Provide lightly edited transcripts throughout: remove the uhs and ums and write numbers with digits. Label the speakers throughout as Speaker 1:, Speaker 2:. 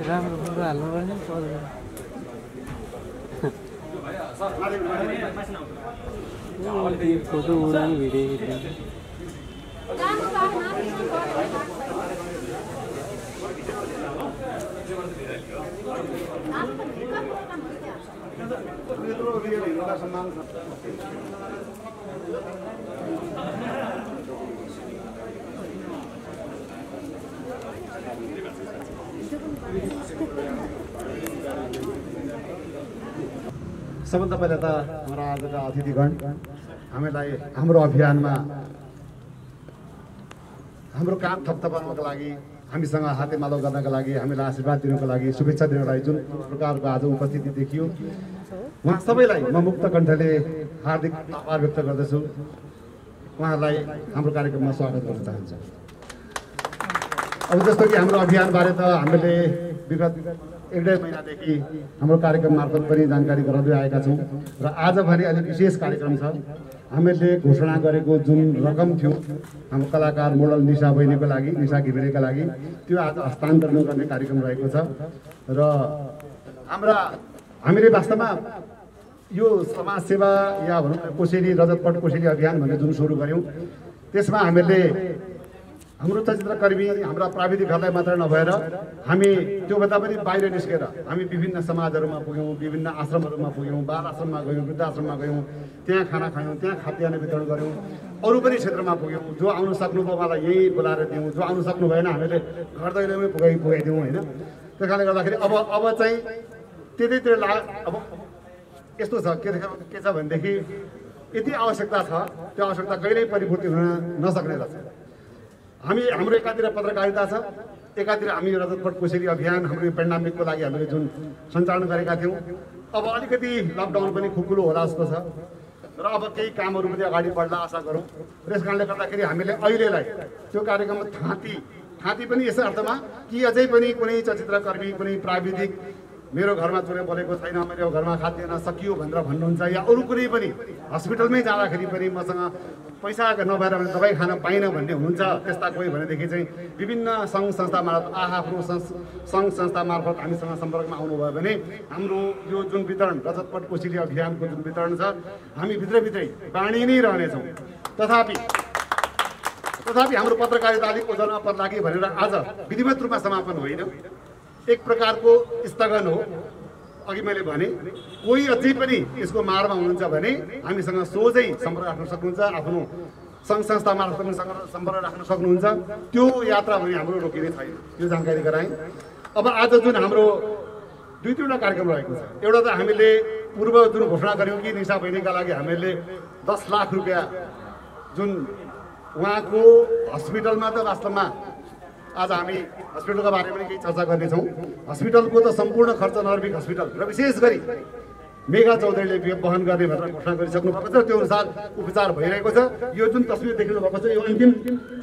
Speaker 1: राम्रो फोटो हाल्नु पर्ने पर्दैन फोटो उडान भिडियो
Speaker 2: सबभन्दा पहिला त हाम्रा आजका अतिथिगण हामीलाई हाम्रो अभियानमा हाम्रो काम थपथपाउनको लागि हामीसँग हातेमालो गर्नका लागि हामीलाई आशीर्वाद दिनको लागि शुभेच्छा दिनको लागि जुन प्रकारको आज उपस्थिति देखियो उहाँ सबैलाई म मुक्त कण्ठले हार्दिक आभार व्यक्त गर्दछु। उहाँहरूलाई हाम्रो कार्यक्रममा स्वागत गर्न चाहन्छु। अब जस्तो कि हाम्रो अभियानबारे त हामीले विगत 1.5 महिनादेखि हाम्रो कार्यक्रम मार्फत पनि जानकारी गराउँदै आएका छौँ र आज भने अलिक विशेष कार्यक्रम छ। हामीले घोषणा गरेको जुन रकम थियो हाम्रो कलाकार मोडल निशा बहिनीको लागि, निशा घिमिरेका लागि, त्यो आज हस्तान्तरण गर्ने कार्यक्रम रहेको छ र हामीले वास्तवमा यो समाजसेवा या भनौँ न कोसेली रजतपट कोसेली अभियान भनेर जुन सुरु गऱ्यौँ त्यसमा हामीले हाम्रो चलचित्रकर्मी हाम्रा प्राविधिकहरूलाई मात्र नभएर हामी त्योभन्दा पनि बाहिर निस्केर हामी विभिन्न समाजहरूमा पुग्यौँ, विभिन्न आश्रमहरूमा पुग्यौँ, बाल आश्रममा गयौँ, वृद्धाश्रममा गयौँ, त्यहाँ खाना खायौँ, त्यहाँ खाद्यान्न वितरण गऱ्यौँ, अरू पनि क्षेत्रमा पुग्यौँ। जो आउन सक्नुभयो उहाँलाई यहीँ बोलाएर दियौँ, जो आउनु सक्नु भएन हामीले घर दैलोमै पुगाइदिउँ होइन। त्यो कारणले गर्दाखेरि अब चाहिँ त्यतैतिर अब यस्तो छ के छ भनेदेखि यति आवश्यकता छ त्यो आवश्यकता कहिल्यै परिपूर्ति हुन नसक्ने रहेछ। हाम्रो एकातिर पत्रकारिता छ, एकातिर हामी रजतपट कोसेली अभियान हाम्रो पेन्डामिकको लागि हामीले जुन सञ्चालन गरेका थियौँ। अब अलिकति लकडाउन पनि खुकुलो होला जस्तो छ र अब केही कामहरू पनि अगाडि बढ्ला आशा गरौँ। त्यस कारणले गर्दाखेरि हामीले अहिलेलाई त्यो कार्यक्रममा थाँती पनि यस अर्थमा कि अझै पनि कुनै चलचित्रकर्मी, कुनै प्राविधिक मेरो घरमा चुरे बोलेको छैन, मेरो घरमा खाद्यान्न सकियो भनेर भन्नुहुन्छ या अरू कुनै पनि हस्पिटलमै जाँदाखेरि पनि मसँग पैसा नभएर भने दबाई खान पाइनँ भन्ने हुनुहुन्छ, त्यस्ता कोही भनेदेखि चाहिँ विभिन्न सङ्घ संस्था मार्फत आफ्नो सङ्घ संस्था मार्फत हामीसँग सम्पर्कमा आउनुभयो भने हाम्रो यो जुन वितरण रजतपट कोसेली अभियानको जुन वितरण छ हामी भित्रभित्रै बाँडी नै रहनेछौँ। तथापि हाम्रो पत्रकारिता अलिक ओजनमा पर्ला कि भनेर आज विधिवत रूपमा समापन होइन, एक प्रकारको स्थगन हो। अघि मैले भने कोही अझै पनि यसको मारमा हुनुहुन्छ भने हामीसँग सोझै सम्पर्क राख्न सक्नुहुन्छ, आफ्नो सङ्घ संस्था मार्फत पनि सम्पर्क राख्न सक्नुहुन्छ। त्यो यात्रा भने हाम्रो रोकिने छैन, यो जानकारी गराएँ। अब आज जुन हाम्रो दुईवटा कार्यक्रम रहेको छ, एउटा त हामीले पूर्व जुन घोषणा गऱ्यौँ कि निशा बहिनीका लागि हामीले 10 लाख रुपियाँ जुन उहाँको हस्पिटलमा त वास्तवमा आज हामी हस्पिटलको बारेमा पनि केही चर्चा गर्नेछौँ। हस्पिटलको त सम्पूर्ण खर्च नर्भिक हस्पिटल र विशेष गरी मेगा चौधरीले वहन गर्ने भनेर घोषणा गरिसक्नु भएको छ। त्यो अनुसार उपचार भइरहेको छ। यो जुन तस्बिर देख्नु भएको छ यो अन्तिम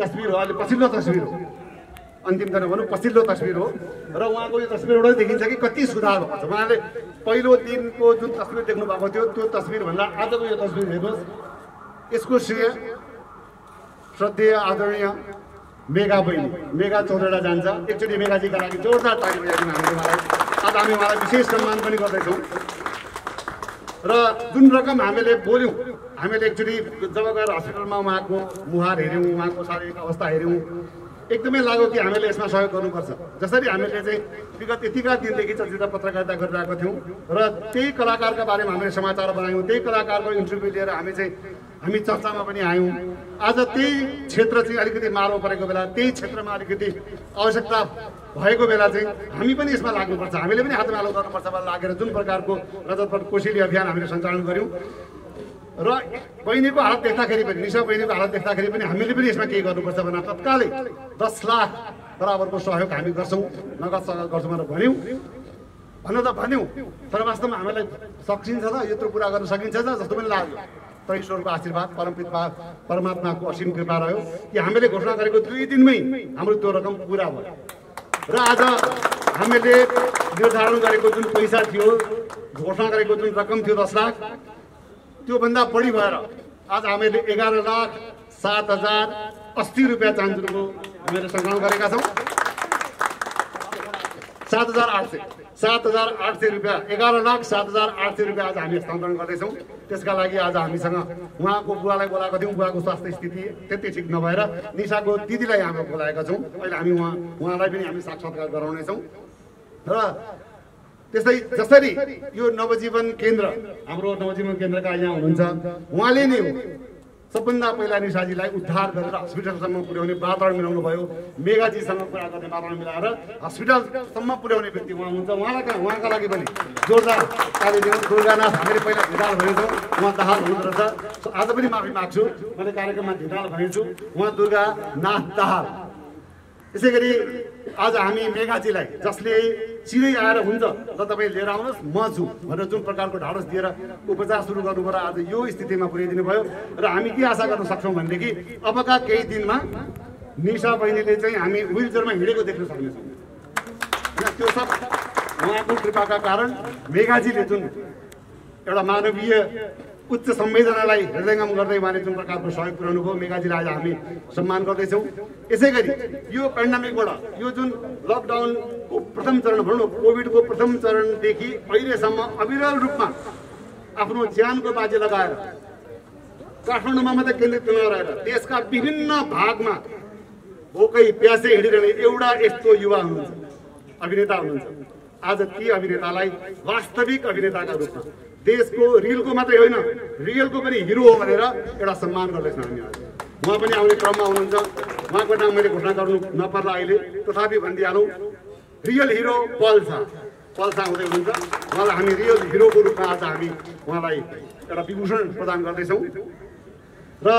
Speaker 2: तस्बिर हो, अहिले पछिल्लो तस्बिर हो, अन्तिम त नभनौँ पछिल्लो तस्बिर हो र उहाँको यो तस्बिरबाट देखिन्छ कि कति सुधार भएको छ। उहाँले पहिलो दिनको जुन तस्बिर देख्नु भएको थियो त्यो तस्बिरभन्दा आजको यो तस्बिर हेर्नुहोस्। यसको श्रेय श्रद्धेय आदरणीय मेगा बहिनी मेगा चौधरीलाई जान्छ। एकचोटि मेगाजीका लागि जोरदार ताली बजाइदिउँ हामीले उहाँलाई। आज हामी उहाँलाई विशेष सम्मान पनि गर्दैछौँ र जुन रकम हामीले बोल्यौँ, हामीले एकचोटि जब गएर हस्पिटलमा उहाँको मुहार हेऱ्यौँ, उहाँको शारीरिक अवस्था हेऱ्यौँ, एकदमै लाग्यो कि हामीले यसमा सहयोग गर्नुपर्छ। जसरी हामीले चाहिँ विगत यतिका दिनदेखि चलचित्र पत्रकारिता गरिरहेको थियौँ र त्यही कलाकारका बारेमा हामीले समाचार बनायौँ, त्यही कलाकारको इन्टरभ्यू लिएर हामी चर्चामा पनि आयौँ। आज त्यही क्षेत्र चाहिँ अलिकति मारो परेको बेला, त्यही क्षेत्रमा अलिकति आवश्यकता भएको बेला चाहिँ हामी पनि यसमा लाग्नुपर्छ, हामीले पनि हातमालो गर्नुपर्छ भन्ने लागेर जुन प्रकारको रजतपट कोसेली अभियान हामीले सञ्चालन गऱ्यौँ र बहिनीको हालत देख्दाखेरि पनि, निशा बहिनीको हालत देख्दाखेरि पनि हामीले पनि यसमा केही गर्नुपर्छ भनेर तत्कालै 10 लाख बराबरको सहयोग हामी गर्छौँ, नगद सहयोग गर्छौँ भनेर भन्यौँ। तर वास्तवमा हामीलाई सकिन्छ त, यत्रो पुरा गर्न सकिन्छ त जस्तो पनि लाग्यो। तर ईश्वरको आशीर्वाद, परमात्माको असीम कृपा रह्यो कि हामीले घोषणा गरेको 2 दिनमै हाम्रो त्यो रकम पुरा भयो र आज हामीले निर्धारण गरेको जुन पैसा थियो, घोषणा गरेको जुन रकम थियो 10 लाख, त्योभन्दा बढी भएर आज हामीले 11,07,080 रुपियाँ चान्चुरको हामीले सङ्कलन गरेका छौँ। 7,800 रुपियाँ, 11,07,800 रुपियाँ आज हामी हस्तान्तरण गर्दैछौँ। त्यसका लागि आज हामीसँग उहाँको बुवालाई बोलाएको थियौँ, बुवाको स्वास्थ्य स्थिति त्यति ठिक नभएर निशाको दिदीलाई हाम्रो बोलाएका छौँ। अहिले हामी उहाँलाई पनि हामी साक्षात्कार गराउनेछौँ। र त्यस्तै जसरी यो नवजीवन केन्द्र, हाम्रो नवजीवन केन्द्रका यहाँ हुनुहुन्छ, उहाँले नै सबभन्दा पहिला निशाजीलाई उद्धार गरेर हस्पिटलसम्म पुर्याउने वातावरण मिलाउनु भयो। मेगाजीसँग कुरा गर्ने वातावरण मिलाएर हस्पिटलसम्म पुर्याउने व्यक्ति उहाँ हुनुहुन्छ। उहाँका लागि पनि जोरदार ताली दिउँ। दुर्गानाथ हामीले पहिला ढिँडाल भनेछौँ, उहाँ दाहाल हुनुहुँदो रहेछ। आज पनि माफी माग्छु, मैले कार्यक्रममा ढिँडाल भनेछु, उहाँ दुर्गानाथ दाहाल। यसै गरी आज हामी मेगाजीलाई, जसले सिधै आएर हुन्छ र तपाईँ लिएर आउनुहोस् म छु भनेर जुन प्रकारको ढाडस दिएर उपचार सुरु गर्नुबाट आज यो स्थितिमा पुर्याइदिनु भयो। र हामी के आशा गर्न सक्छौँ भनेदेखि अबका केही दिनमा निशा बहिनीले चाहिँ हामी व्हिलचेयरमा हिँडेको देख्न सक्नेछौँ। त्यो सब उहाँको कृपाका कारण मेगाजीले जुन एउटा मानवीय उच्च संवेदनालाई हृदयङ्गम गर्दै उहाँले जुन प्रकारको सहयोग पुर्याउनु भयो, मेगाजीलाई आज हामी सम्मान गर्दैछौँ। यसै गरी यो पेन्डेमिकबाट, यो जुन लकडाउनको प्रथम चरण भनौँ, कोभिडको प्रथम चरणदेखि अहिलेसम्म अविरल रूपमा आफ्नो ज्यानको बाजी लगाएर काठमाडौँमा मात्रै केन्द्रित नरहेर देशका विभिन्न भागमा भोकै प्यासे हिँडिरहने एउटा यस्तो युवा हुनुहुन्छ, अभिनेता हुनुहुन्छ। आज ती अभिनेतालाई वास्तविक अभिनेताका रूपमा, देशको रिलको मात्रै होइन रियलको पनि हिरो हो भनेर एउटा सम्मान गर्दैछौँ हामी आज। उहाँ पनि आउने क्रममा हुनुहुन्छ। उहाँको नाम मैले घोषणा गर्नु नपर्ला अहिले, तथापि भनिदिइहालौँ, रियल हिरो पल्सा हुँदै हुनुहुन्छ। उहाँलाई हामी रियल हिरोको रूपमा आज हामी उहाँलाई एउटा विभूषण प्रदान गर्दैछौँ। र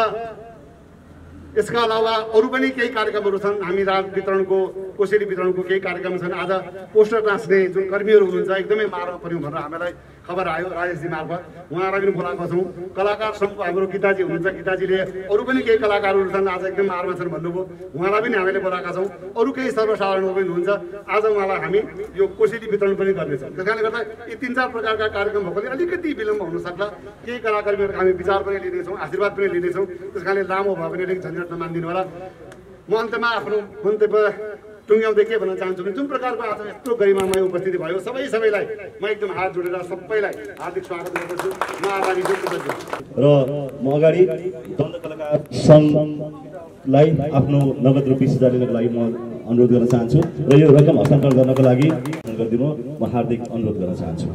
Speaker 2: यसका अलावा अरू पनि केही कार्यक्रमहरू छन्। हामी रात वितरणको, कोसेली वितरणको केही कार्यक्रम छन्। आज पोस्टर टाँस्ने जुन कर्मीहरू हुनुहुन्छ, एकदमै मारमा पर्यौँ भनेर हामीलाई खबर आयो राजेशजी मार्फत, उहाँलाई पनि बोलाएको छौँ। कलाकार सङ्घको हाम्रो गीताजी हुनुहुन्छ, गीताजीले अरू पनि केही कलाकारहरू छन् आज एकदम मारमा छन् भन्नुभयो, उहाँलाई पनि हामीले बोलाएका छौँ। अरू केही सर्वसाधारण पनि हुनुहुन्छ, आज उहाँलाई हामी यो कोसेली वितरण पनि गर्नेछौँ। त्यस कारणले गर्दा यी 3-4 प्रकारका कार्यक्रम भएकोले अलिकति विलम्ब हुनसक्ला। केही कलाकारहरूको हामी विचार पनि लिनेछौँ, आशीर्वाद पनि लिनेछौँ। त्यस कारणले लामो भयो भने अलिक झन्झट नमानिदिनु होला। म अन्तमा आफ्नो मन्तव्य टुङ्ग्याउँदै के भन्न चाहन्छु भने जुन प्रकारको आज यत्रो गरिमामय उपस्थिति भयो, सबैलाई म एकदम हात जोडेर सबैलाई हार्दिक स्वागत गर्दछु। म आभारी छु।
Speaker 3: र म अगाडि दण्ड कलाकार सङ्घलाई आफ्नो नगद रु 20,000 दिनको लागि म अनुरोध गर्न चाहन्छु र यो रकम हस्तान्तरण गर्नको लागि गरिदिनु म हार्दिक अनुरोध गर्न चाहन्छु।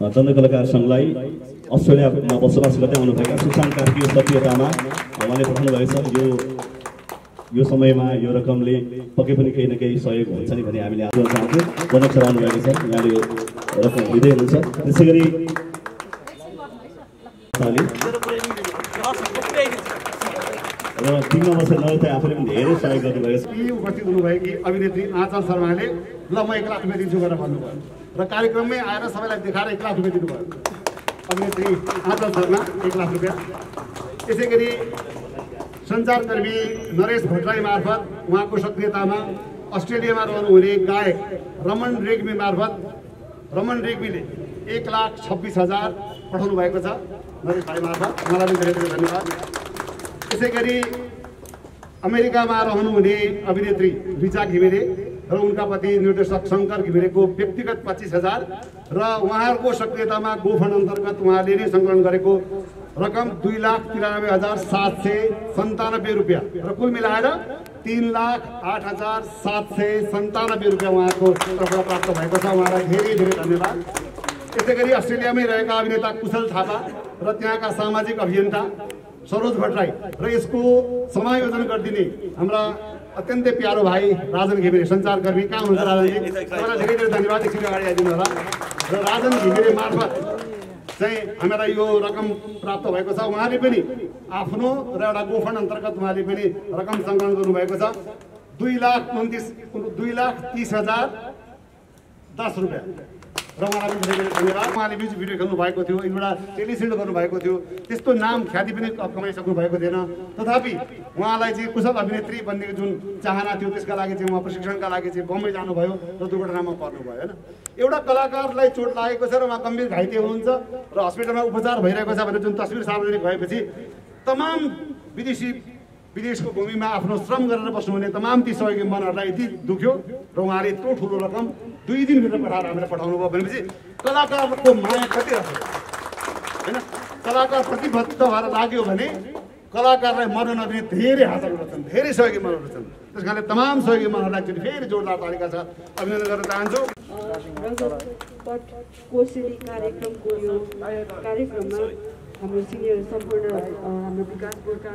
Speaker 3: दण्ड कलाकार सङ्घलाई अस्ट्रेलियामा बसोबास गर्दै आउनुभएका सुशान्त कार्की सत्य तामा उहाँले पठाउनु भएको छ। यो समयमा यो रकमले पक्कै पनि केही न केही सहयोग हुन्छ नि भन्ने हामीले आग्रह चाहन्छौँ। जनक सर आउनुभएको छ, उहाँले रकम दिँदै हुनुहुन्छ। त्यसै गरी र टिममा बसेर नर्थ आफूले पनि धेरै सहयोग गर्नुभएको छ।
Speaker 2: उपस्थित हुनुभएकी अभिनेत्री आँचल शर्माले ल म 1 लाख रुपियाँ दिन्छु गरेर भन्नुभयो र कार्यक्रममै आएर सबैलाई देखाएर 1 लाख रुपियाँ दिनुभयो। अभिनेत्री आँचल शर्मा 1 लाख रुपियाँ। त्यसै गरी सञ्चारकर्मी नरेश भट्टराई मार्फत, उहाँको सक्रियतामा अस्ट्रेलियामा रहनुहुने गायक रमन रेग्मी मार्फत, रमन रेग्मीले 1,26,000 पठाउनु भएको छ नरेश भाइ मार्फत, उहाँलाई पनि धेरै धेरै धन्यवाद। त्यसै गरी अमेरिकामा रहनुहुने अभिनेत्री रिचा घिमिरे र उनका पति निर्देशक शङ्कर घिमिरेको व्यक्तिगत 25,000 र उहाँहरूको सक्रियतामा गोफन्ड अन्तर्गत उहाँले नै सङ्कलन गरेको रकम 2,93,797 रुपियाँ र कुल मिलाएर 3,08,797 रुपियाँ उहाँको तर्फबाट प्राप्त भएको छ। उहाँलाई धेरै धेरै धन्यवाद। यसै गरी अस्ट्रेलियामै रहेका अभिनेता कुशल थापा र त्यहाँका सामाजिक अभियन्ता सरोज भट्टराई र यसको समायोजन गरिदिने हाम्रा अत्यन्तै प्यारो भाइ राजन घिमिरे सञ्चारकर्मी। कहाँ हुनुहुन्छ राजनजी? तपाईँलाई धेरै धेरै धन्यवाद। एकछिन अगाडि आइदिनु होला। र राजन घिमिरे मार्फत चाहिँ हामीलाई यो रकम प्राप्त भएको छ। उहाँले पनि आफ्नो र एउटा गोफन्ड अन्तर्गत उहाँले पनि रकम सङ्कलन गर्नुभएको छ 2,30,010 रुपियाँ र उहाँलाई पनि धेरै धेरै धन्यवाद। उहाँले म्युजिक भिडियो खेल्नु भएको थियो, एउटा टेलिसिड गर्नुभएको थियो, त्यस्तो नाम ख्याति पनि कमाइसक्नु भएको थिएन। तथापि उहाँलाई चाहिँ कुशल अभिनेत्री बन्ने जुन चाहना थियो त्यसका लागि चाहिँ उहाँ प्रशिक्षणका लागि चाहिँ बम्बई जानुभयो र दुर्घटनामा पर्नुभयो होइन। एउटा कलाकारलाई चोट लागेको छ र उहाँ गम्भीर घाइते हुनुहुन्छ र हस्पिटलमा उपचार भइरहेको छ भनेर जुन तस्बिर सार्वजनिक भएपछि तमाम विदेशको भूमिमा आफ्नो श्रम गरेर बस्नुहुने तमाम ती सहयोगी मनहरूलाई यति दुख्यो र उहाँले यत्रो ठुलो रकम 2 दिनभित्र पठाएर हामीलाई पठाउनु भयो भनेपछि कलाकारको माया कति रहेछ होइन। कलाकार प्रतिबद्ध भएर लाग्यो भने कलाकारलाई मर्न नदिने धेरै हातहरू रहेछन्, धेरै सहयोगी मनहरू छन्। त्यस कारणले तमाम सहयोगी मनहरूलाई एकचोटि फेरि जोरदार तालिका छ अभिनन्दन गर्न चाहन्छु।
Speaker 4: रजत कोसेली कार्यक्रमको यो कार्यक्रममा हाम्रो सिनियर सम्पूर्ण हाम्रो विकास बोर्डका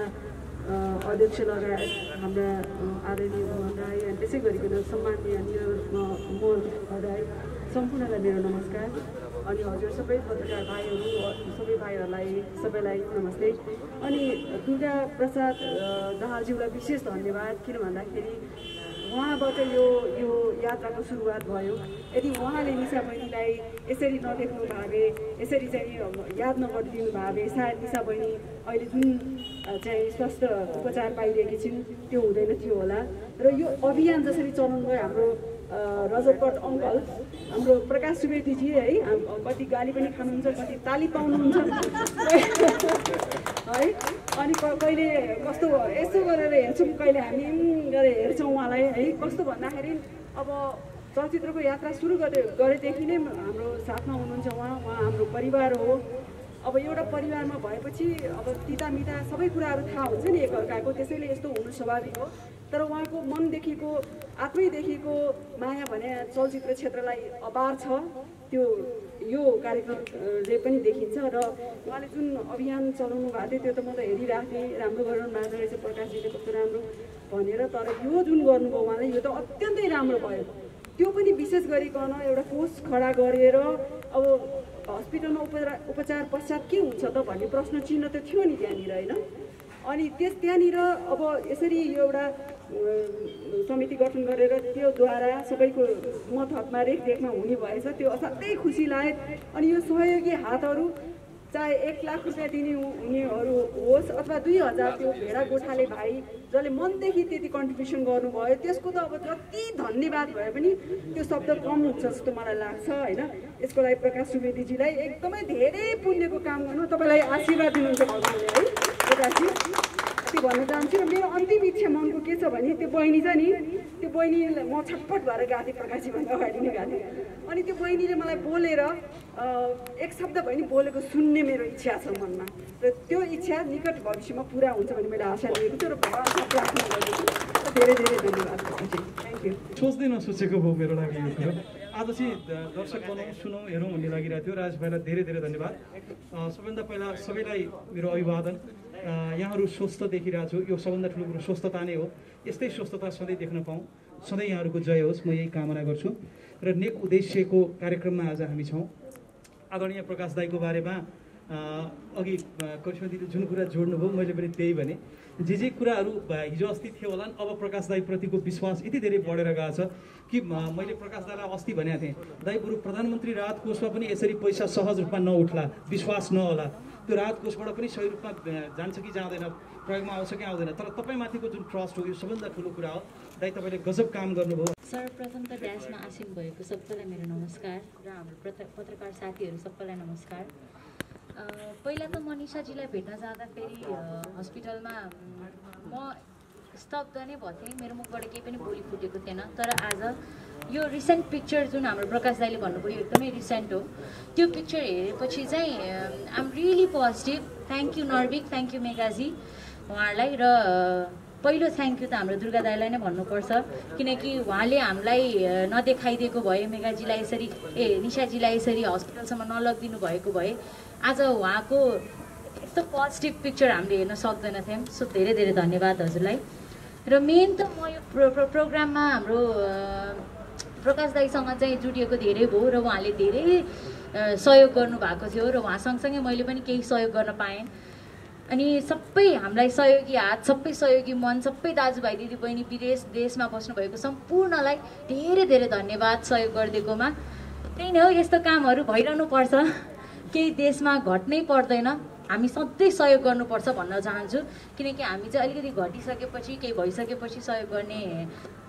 Speaker 4: अध्यक्ष लगायत हाम्रा आदरणीय मोहन राई अनि त्यसै गरिकन सम्माननीय मोहन राई सम्पूर्णलाई मेरो नमस्कार। अनि हजुर सबै पत्रकार भाइहरू सबै भाइहरूलाई सबैलाई नमस्ते। अनि दुर्गा प्रसाद दाहालज्यूलाई विशेष धन्यवाद। किन भन्दाखेरि उहाँबाट यो यात्राको सुरुवात भयो। यदि उहाँले निशा बहिनीलाई यसरी नदेख्नु भए, यसरी चाहिँ याद नगरिदिनु भए, सायद निशा बहिनी अहिले जुन चाहिँ स्वास्थ्य उपचार पाइरहेकी छिन् त्यो हुँदैन थियो होला। र यो अभियान जसरी चलाउनु भयो हाम्रो रजतपट अङ्कल हाम्रो प्रकाश सुवेदीजी है, कति गाली पनि खानुहुन्छ, कति ताली पाउनुहुन्छ है। अनि कहिले कस्तो यसो गरेर हेर्छौँ, कहिले हामी गरेर हेर्छौँ उहाँलाई है। कस्तो भन्दाखेरि अब चलचित्रको यात्रा सुरु गरेदेखि नै हाम्रो साथमा हुनुहुन्छ उहाँ हाम्रो परिवार हो। अब एउटा परिवारमा भएपछि अब तिता मिता सबै कुराहरू थाहा हुन्छ नि एकअर्काको, त्यसैले यस्तो हुनु स्वाभाविक हो। तर उहाँको मनदेखिको आत्मैदेखिको माया भने चलचित्र क्षेत्रलाई अपार छ, त्यो यो कार्यक्रमले पनि देखिन्छ। र उहाँले जुन अभियान चलाउनु भएको थियो त्यो त म त हेरिरहेको थिएँ, राम्रो गर्नु भएको रहेछ प्रकाशजीले, कस्तो राम्रो भनेर। तर यो जुन गर्नुभयो उहाँले यो त अत्यन्तै राम्रो भयो। त्यो पनि विशेष गरिकन एउटा कोष खडा गरेर अब हस्पिटलमा उपचार पश्चात के हुन्छ त भन्ने प्रश्न चिन्ह त थियो नि त्यहाँनिर होइन। अनि त्यहाँनिर अब यसरी यो एउटा समिति गठन गरेर त्योद्वारा सबैको मत हकमा रेखदेखमा हुने भएछ, त्यो असाध्यै खुसी लाग्यो। अनि यो सहयोगी हातहरू चाहे 1 लाख रुपियाँ दिने हुनेहरू होस् अथवा 2,000 त्यो भेडा गोठाले भाइ जसले मनदेखि त्यति कन्ट्रिब्युसन गर्नुभयो त्यसको त अब जति धन्यवाद भए पनि त्यो शब्द कम हुन्छ जस्तो मलाई लाग्छ होइन। यसको लागि प्रकाश सुवेदीजीलाई एकदमै धेरै पुण्यको काम गर्नु, तपाईँलाई आशीर्वाद दिनुहुन्छ भगवानले है प्रकाशजी। त्यो भन्न चाहन्छु। र मेरो अन्तिम इच्छा मनको के छ भने त्यो बहिनी छ नि, त्यो बहिनीलाई म छटपट भएर गएको थिएँ प्रकाशजीभन्दा अगाडि नै गएको थिएँ। अनि त्यो बहिनीले मलाई बोलेर एक शब्द भए नि बोलेको सुन्ने मेरो इच्छा छ मनमा, र त्यो इच्छा निकट भविष्यमा पुरा हुन्छ भन्ने मैले आशा लिएको छु र भगवानसँग प्रार्थना गर्दछु। धेरै धेरै धन्यवाद। Thank you.
Speaker 5: सोच्दै नसोचेको भयो मेरो लागि यो कुरो। आज चाहिँ दर्शक बनाउँ सुनौँ हेरौँ भन्ने लागिरहेको थियो। राज भाइलाई धेरै धेरै धन्यवाद। सबैभन्दा पहिला सबैलाई मेरो अभिवादन। यहाँहरू स्वस्थ देखिरहेको छु, यो सबभन्दा ठुलो कुरो स्वस्थता नै हो। यस्तै स्वस्थता सधैँ देख्न पाऊँ, सधैँ यहाँहरूको जय होस्, म यही कामना गर्छु। र नेक उद्देश्यको कार्यक्रममा आज हामी छौँ। आदरणीय प्रकाश दाईको बारेमा अघि करिश्मा दिदीले जुन कुरा जोड्नुभयो मैले पनि त्यही भने। जे कुराहरू हिजो अस्ति थियो होला अब प्रकाश दाईप्रतिको विश्वास यति धेरै बढेर गएको छ कि मैले प्रकाश दाईलाई अस्ति भनेको थिएँ, दाई बरु प्रधानमन्त्री राहत कोषमा पनि यसरी पैसा सहज रूपमा नउठ्ला, विश्वास नहोला, त्यो राहत कोषबाट पनि सही रूपमा जान्छ कि जाँदैन, प्रयोगमा आउँछ कि आउँदैन, तर तपाईँमाथिको जुन ट्रस्ट हो यो सबभन्दा ठुलो कुरा हो। दाई तपाईँले गजब काम गर्नुभयो।
Speaker 6: सर्वप्रथम त ड्यासमा आसिन भएको सबैलाई मेरो नमस्कार र हाम्रो पत्रकार साथीहरू सबैलाई नमस्कार। पहिला त मनिषाजीलाई भेट्न जाँदाखेरि हस्पिटलमा म स्तब्ध नै भएको थिएँ, मेरो मुखबाट केही पनि बोली फुटेको थिएन। तर आज यो रिसेन्ट पिक्चर जुन हाम्रो प्रकाश दाइले भन्नुभयो एकदमै रिसेन्ट हो, त्यो पिक्चर हेरेपछि चाहिँ I am really positive. Thank you Narvik, thank you मेगाजी उहाँहरूलाई। र पहिलो थ्याङ्क यू त हाम्रो दुर्गा दाइलाई नै भन्नुपर्छ, किनकि उहाँले हामीलाई नदेखाइदिएको भए, मेगाजीलाई यसरी निशाजीलाई यसरी हस्पिटलसम्म नलगिदिनु भएको भए आज उहाँको यस्तो पोजिटिभ पिक्चर हामीले हेर्न सक्दैन थियौँ। सो धेरै धेरै धन्यवाद हजुरलाई। र मेन त म यो प्रोग्राममा हाम्रो प्रकाश दाइसँग चाहिँ जुटिएको धेरै भयो र उहाँले धेरै सहयोग गर्नुभएको थियो र उहाँ सँगसँगै मैले पनि केही सहयोग गर्न पाएँ। अनि सबै हामीलाई सहयोगी हात, सबै सहयोगी मन, सबै दाजुभाइ दिदीबहिनी विदेश देशमा बस्नुभएको सम्पूर्णलाई धेरै धेरै धन्यवाद सहयोग गरिदिएकोमा। त्यही नै हो, यस्तो कामहरू भइरहनुपर्छ, केही देशमा घट्नै पर्दैन, हामी सधैँ सहयोग गर्नुपर्छ भन्न चाहन्छु। किनकि हामी चाहिँ अलिकति घटिसकेपछि केही भइसकेपछि सहयोग गर्ने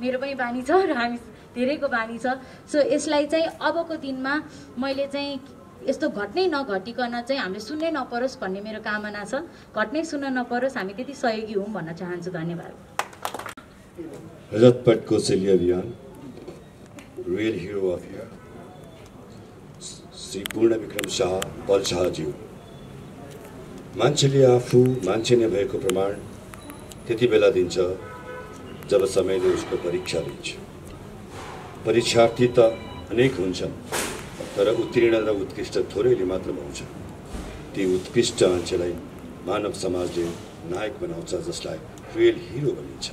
Speaker 6: मेरो पनि बानी छ र हामी धेरैको बानी छ। सो यसलाई चाहिँ अबको दिनमा मैले चाहिँ यस्तो घट्नै नघटिकन चाहिँ हामीले सुन्नै नपरोस् भन्ने मेरो कामना छ। घट्नै सुन्न नपरोस्, हामी त्यति सहयोगी हौँ भन्न चाहन्छु। धन्यवाद।
Speaker 7: रजत पट कौशल्य अभियान real hero of year Shri पूर्ण विक्रम शाह पल शाहज्यू। मान्छेले आफू मान्छे नै भएको प्रमाण त्यति बेला दिन्छ जब समयले उसको परीक्षा लिन्छ। परीक्षार्थी त अनेक हुन्छन्, तर उत्तीर्ण र उत्कृष्ट थोरैले मात्र पाउँछ। ती उत्कृष्ट मान्छेलाई मानव समाजले नायक बनाउँछ, जसलाई रियल हिरो भनिन्छ।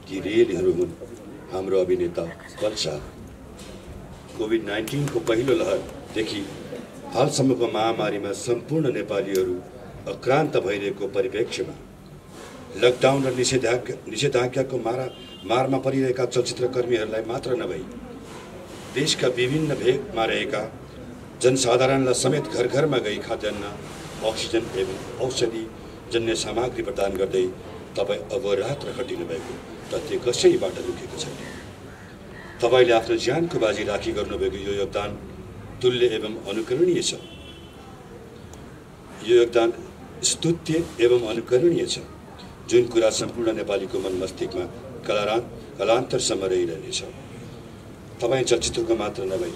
Speaker 7: ती रियल हिरो हुन् हाम्रो अभिनेता पल शाह। कोभिड-19 को पहिलो लहरदेखि हालसम्मको महामारीमा सम्पूर्ण नेपालीहरू आक्रान्त भइरहेको परिप्रेक्ष्यमा लकडाउन र निषेधाज्ञाको मारमा परिरहेका चलचित्रकर्मीहरूलाई मात्र नभई देशका विभिन्न भेगमा रहेका जनसाधारणलाई समेत घर घरमा गई खाद्यान्न, अक्सिजन एवं औषधि जन्य सामग्री प्रदान गर्दै तपाईँ अहोरात्र खटिनु भएको तथ्य कसैबाट लुकेको छैन। तपाईँले आफ्नो ज्यानको बाजी राखी गर्नुभएको यो योगदान तुल्य एवं अनुकरणीय छ। यो योगदान स्तुत्य एवं अनुकरणीय छ, जुन कुरा सम्पूर्ण नेपालीको मन मस्तिष्कमा कलान्तरसम्म रहिरहनेछ। तपाईँ चलचित्रको मात्र नभई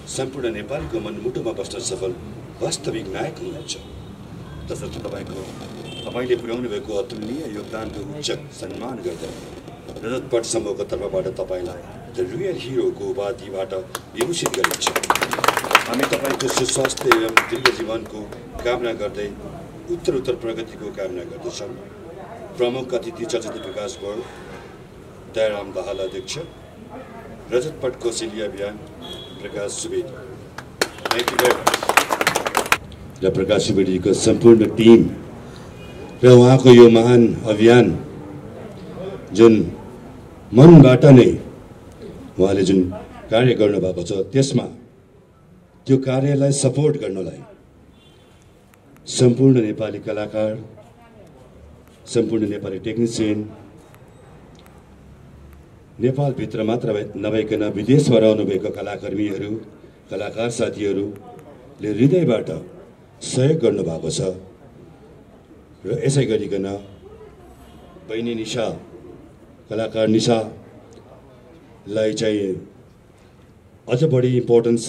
Speaker 7: सम्पूर्ण नेपालीको मनमुटुमा बस्न सफल वास्तविक नायक हुनुहुन्छ। तसर्थ तपाईँले पुर्याउनु भएको अतुलनीय योगदानको उच्च सम्मान गर्दै रजत पट समूहको तर्फबाट तपाईँलाई द रियल हिरोको उपाधिबाट विभूषित गरिन्छ। हामी तपाईँको सुस्वास्थ्य एवं दीर्घ जीवनको कामना गर्दै उत्तर प्रगतिको कामना गर्दछौँ। प्रमुख अतिथि चलचित्र विकास बोर्ड दयाराम दाहाल अध्यक्ष, रजत पट कौशल्य अभियान Prakash Subedi. Thank you very much. र प्रकाश सुवेदीको सम्पूर्ण टिम र उहाँको यो महान अभियान जुन मनबाट नै उहाँले जुन कार्य गर्नुभएको छ, त्यसमा त्यो कार्यलाई सपोर्ट गर्नलाई सम्पूर्ण नेपाली कलाकार, सम्पूर्ण नेपाली टेक्निसियन, नेपालभित्र मात्र नभइकन विदेशमा रहनुभएका कलाकर्मीहरू, कलाकार साथीहरूले हृदयबाट सहयोग गर्नुभएको छ। र यसै गरिकन बहिनी निशा, कलाकार निशालाई चाहिँ अझ बढी इम्पोर्टेन्स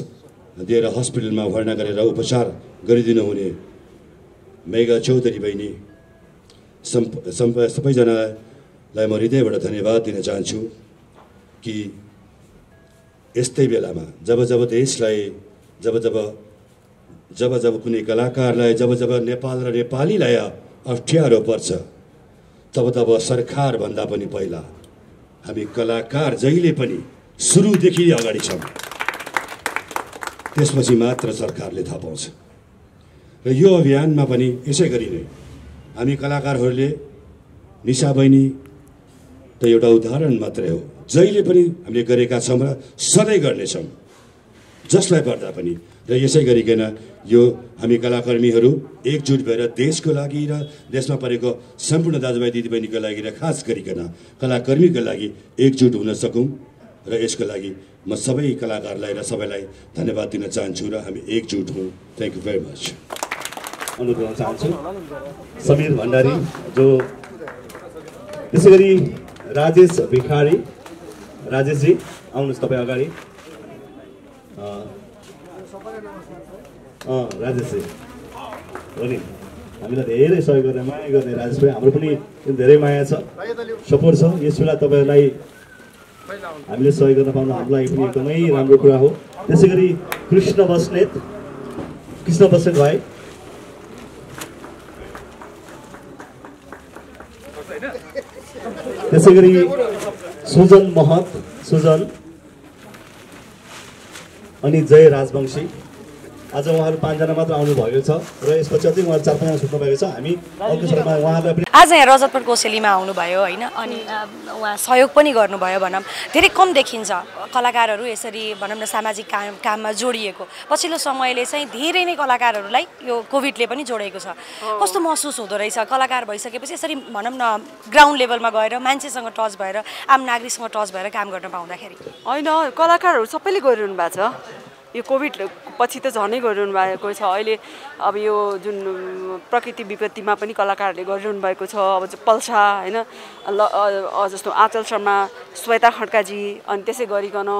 Speaker 7: दिएर हस्पिटलमा भर्ना गरेर उपचार गरिदिनु हुने मेगा चौधरी बहिनी, सबैजनालाई म हृदयबाट धन्यवाद दिन चाहन्छु कि यस्तै बेलामा जब देशलाई, जब कुनै कलाकारलाई, जब नेपाल र नेपालीलाई अप्ठ्यारो पर्छ, तब सरकार भन्दा पनि पहिला हामी कलाकार जहिले पनि सुरुदेखि अगाडि छौँ। त्यसपछि मात्र सरकारले थाहा पाउँछ। र यो अभियानमा पनि यसै गरी नै हामी कलाकारहरूले, निशा बहिनी त एउटा उदाहरण मात्रै हो, जहिले पनि हामीले गरेका छौँ र सधैँ गर्नेछौँ, जसलाई पर्दा पनि। र यसै गरिकन यो हामी कलाकर्मीहरू एकजुट भएर देशको लागि र देशमा परेको सम्पूर्ण दाजुभाइ दिदीबहिनीको लागि र खास गरिकन कलाकर्मीको लागि एकजुट हुन सकौँ। र यसको लागि म सबै कलाकारलाई र सबैलाई धन्यवाद दिन चाहन्छु र हामी एकजुट हौँ। Thank you very much.
Speaker 3: अनुरोध गर्न चाहन्छु समीर भण्डारी, जो त्यसै गरी राजेश भिखारी राजेशजी आउनुहोस् तपाईँ अगाडि राजेशजी हो नि हामीलाई धेरै सहयोग गर्ने माया गर्ने राजेश भाइ हाम्रो पनि धेरै माया छ सपोर्ट छ यस बेला तपाईँहरूलाई हामीले सहयोग गर्न पाउनु हाम्रो लागि पनि एकदमै राम्रो कुरा हो त्यसै गरी कृष्ण बस्नेत भाइ त्यसै गरी सुजन महत अनि जय राजवंशी आज उहाँहरू 5 जना मात्र आउनु भएको छ र यसपछि अझै उहाँहरू 4-5 जना छुट्नु भएको छ हामी अर्को समयमा उहाँहरूलाई पनि
Speaker 8: आज यहाँ रजतपट कोसेलीमा आउनुभयो होइन अनि उहाँ सहयोग पनि गर्नुभयो भनौँ धेरै कम देखिन्छ कलाकारहरू यसरी भनौँ न सामाजिक काममा जोडिएको पछिल्लो समयले चाहिँ धेरै नै कलाकारहरूलाई यो कोभिडले पनि जोडेको छ कस्तो महसुस हुँदो रहेछ कलाकार भइसकेपछि यसरी भनौँ न ग्राउन्ड लेभलमा गएर मान्छेसँग टच भएर आम नागरिकसँग टच भएर काम गर्न पाउँदाखेरि
Speaker 4: होइन कलाकारहरू सबैले गरिरहनु भएको छ यो कोभिड पछि त झनै गरिरहनु भएको छ अहिले अब यो जुन प्रकृति विपत्तिमा पनि कलाकारहरूले गरिरहनु भएको छ अब पल्सा होइन जस्तो आँचल शर्मा श्वेता खड्काजी अनि त्यसै गरिकन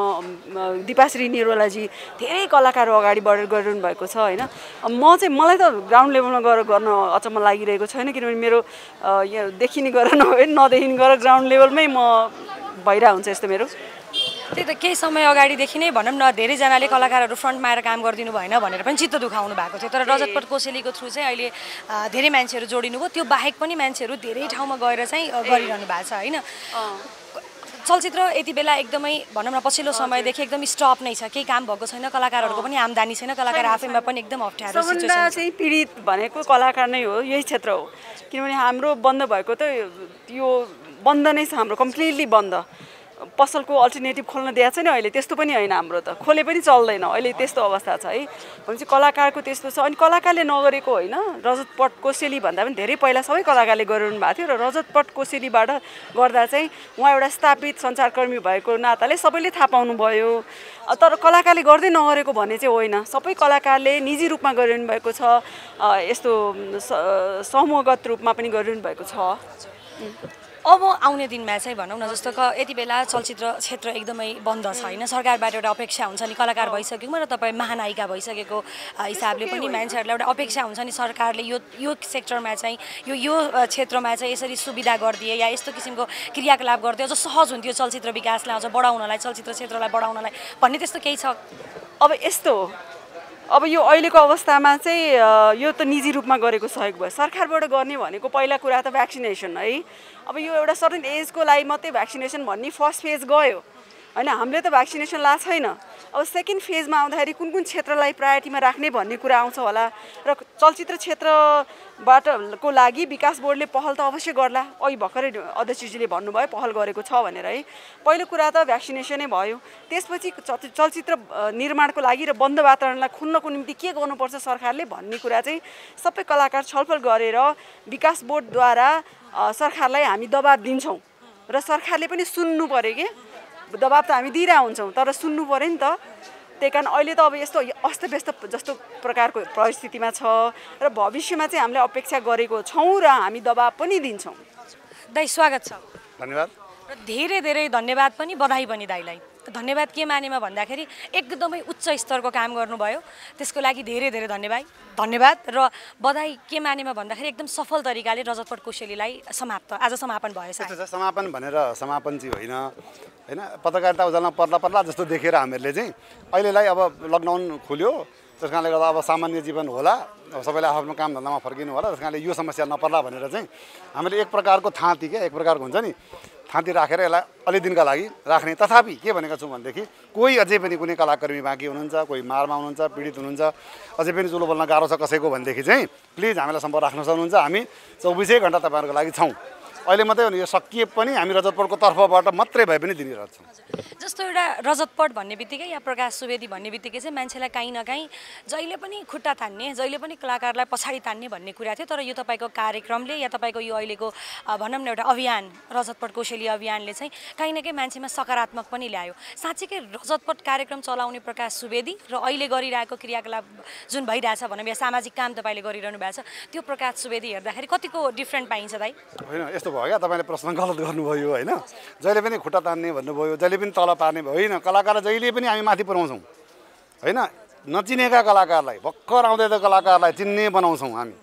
Speaker 4: दिपाश्री निरोलाजी धेरै कलाकारहरू अगाडि बढेर गरिरहनु भएको छ होइन मलाई त ग्राउन्ड लेभलमा गएर गर्न अचम्म लागिरहेको छैन किनभने मेरो यहाँ देखिने गरेर नदेखिने गरेर ग्राउन्ड लेभलमै म भइरहेको हुन्छ यस्तो मेरो
Speaker 8: त्यही त केही समय अगाडिदेखि नै भनौँ न धेरैजनाले कलाकारहरू फ्रन्टमा आएर काम गरिदिनु भएन भनेर पनि चित्त दुखाउनु भएको थियो तर रजतपट कोसेलीको थ्रु चाहिँ अहिले धेरै मान्छेहरू जोडिनु भयो त्यो बाहेक पनि मान्छेहरू धेरै ठाउँमा गएर चाहिँ गरिरहनु भएको छ होइन चलचित्र यति बेला एकदमै भनौँ न पछिल्लो समयदेखि एकदम स्टप नै छ केही काम भएको छैन कलाकारहरूको पनि आम्दानी छैन कलाकार आफैमा पनि एकदम अप्ठ्यारो सिचुएसन
Speaker 4: चाहिँ पीडित भनेको कलाकार नै हो यही क्षेत्र हो किनभने हाम्रो बन्द भएको त यो बन्द नै छ हाम्रो कम्प्लिटली बन्द पसलको अल्टरनेटिभ खोल्न दिएको छैन अहिले त्यस्तो पनि होइन हाम्रो त खोले पनि चल्दैन अहिले त्यस्तो अवस्था छ है भनेपछि कलाकारको त्यस्तो छ अनि कलाकारले नगरेको होइन रजतपट कोसेली भन्दा पनि धेरै पहिला सबै कलाकारले गरिरहनु भएको थियो र रजतपट कोसेलीबाट गर्दा चाहिँ उहाँ एउटा स्थापित सञ्चारकर्मी भएको नाताले सबैले थाहा पाउनुभयो तर कलाकारले गर्दै नगरेको भन्ने चाहिँ होइन सबै कलाकारले निजी रूपमा गरिरहनु भएको छ यस्तो समूहगत रूपमा पनि गरिरहनु भएको छ
Speaker 8: अब आउने दिनमा चाहिँ भनौँ न जस्तो यति बेला चलचित्र क्षेत्र एकदमै बन्द छ होइन सरकारबाट एउटा अपेक्षा हुन्छ नि कलाकार भइसकेको र तपाईँ महानायिका भइसकेको हिसाबले पनि मान्छेहरूलाई एउटा अपेक्षा हुन्छ नि सरकारले यो सेक्टरमा चाहिँ यो क्षेत्रमा चाहिँ यसरी सुविधा गरिदिए या यस्तो किसिमको क्रियाकलाप गरिदिए अझ सहज हुन्थ्यो चलचित्र विकासलाई अझ बढाउनलाई चलचित्र क्षेत्रलाई बढाउनलाई भन्ने त्यस्तो केही छ
Speaker 4: अब यस्तो अब यो अहिलेको अवस्थामा चाहिँ यो त निजी रूपमा गरेको सहयोग भयो सरकारबाट गर्ने भनेको पहिला कुरा त भ्याक्सिनेसन है अब यो एउटा सर्टेन एजको लागि मात्रै भ्याक्सिनेसन भन्ने फर्स्ट फेज गयो होइन हामीले त भ्याक्सिनेसन लाएको छैन अब सेकेन्ड फेजमा आउँदाखेरि कुन कुन क्षेत्रलाई प्रायोरिटीमा राख्ने भन्ने कुरा आउँछ होला र चलचित्र क्षेत्रबाट को लागि विकास बोर्डले पहल त अवश्य गर्ला अघि भर्खरै अध्यक्षजीले भन्नुभयो पहल गरेको छ भनेर है पहिलो कुरा त भ्याक्सिनेसनै भयो त्यसपछि चलचित्र निर्माणको लागि र बन्द वातावरणलाई खुल्नको निम्ति के गर्नुपर्छ सरकारले भन्ने कुरा चाहिँ सबै कलाकार छलफल गरेर विकास बोर्डद्वारा सरकारलाई हामी दबाब दिन्छौँ र सरकारले पनि सुन्नु पर्यो कि दबाब त हामी दिइरहेको हुन्छौँ तर सुन्नु पर्यो नि त त्यही कारण अहिले त अब यस्तो अस्तव्यस्त जस्तो प्रकारको परिस्थितिमा छ र भविष्यमा चाहिँ हामीले अपेक्षा गरेको छौँ र हामी दबाब पनि दिन्छौँ
Speaker 8: दाइ स्वागत छ
Speaker 2: धन्यवाद
Speaker 8: र धेरै धेरै धन्यवाद पनि बधाई पनि दाइलाई धन्यवाद के मानेमा भन्दाखेरि एकदमै उच्च स्तरको काम गर्नुभयो त्यसको लागि धेरै धेरै धन्यवाद र बधाई के मानेमा भन्दाखेरि एकदम सफल तरिकाले रजतपट कोसेलीलाई आज समापन भयो
Speaker 2: समापन भनेर समापन चाहिँ होइन पत्रकारिता उजालमा पर्ला जस्तो देखेर हामीहरूले चाहिँ अहिलेलाई अब लकडाउन खुल्यो त्यस कारणले गर्दा अब सामान्य जीवन होला सबैलाई आफ्नो काम धन्दामा फर्किनु होला त्यस कारणले यो समस्या नपर्ला भनेर चाहिँ हामीले एक प्रकारको थाँती एक प्रकारको हुन्छ नि थाँती राखेर यसलाई अलि दिनका लागि राख्ने तथापि के भनेको छु भनेदेखि कोही अझै पनि कुनै कलाकर्मी बाँकी हुनुहुन्छ कोही मारमा हुनुहुन्छ पीडित हुनुहुन्छ अझै पनि चुलो बोल्न गाह्रो छ कसैको भनेदेखि चाहिँ प्लिज हामीलाई सम्पर्क राख्न सक्नुहुन्छ हामी 24 घण्टा तपाईँहरूको लागि छौँ अहिले मात्रै हो नि यो सकिए पनि हामी रजतपटको तर्फबाट मात्रै भए पनि दिनिरहेछौँ
Speaker 8: जस्तो एउटा रजतपट भन्ने बित्तिकै या प्रकाश सुवेदी भन्ने बित्तिकै चाहिँ मान्छेलाई काहीँ न काहीँ जहिले पनि खुट्टा तान्ने जहिले पनि कलाकारलाई पछाडि तान्ने भन्ने कुरा थियो तर यो तपाईँको कार्यक्रमले या तपाईँको यो अहिलेको भनौँ न एउटा अभियान रजतपट कोसेली अभियानले चाहिँ काहीँ न काहीँ मान्छेमा सकारात्मक पनि ल्यायो साँच्चीकै रजतपट कार्यक्रम चलाउने प्रकाश सुवेदी र अहिले गरिरहेको क्रियाकलाप जुन भइरहेछ भनौँ या सामाजिक काम तपाईँले गरिरहनु भएको छ त्यो प्रकाश सुवेदी हेर्दाखेरि कतिको डिफ्रेन्ट पाइन्छ दाइ
Speaker 2: होइन यस्तो भयो क्या तपाईँले प्रश्न गलत गर्नुभयो होइन जहिले पनि खुट्टा तान्ने भन्नुभयो जहिले पनि तल पार्ने भयो होइन कलाकार जहिले पनि हामी माथि पुऱ्याउँछौँ होइन नचिनेका कलाकारलाई भर्खर आउँदै त कलाकारलाई चिन्ने बनाउँछौँ हामी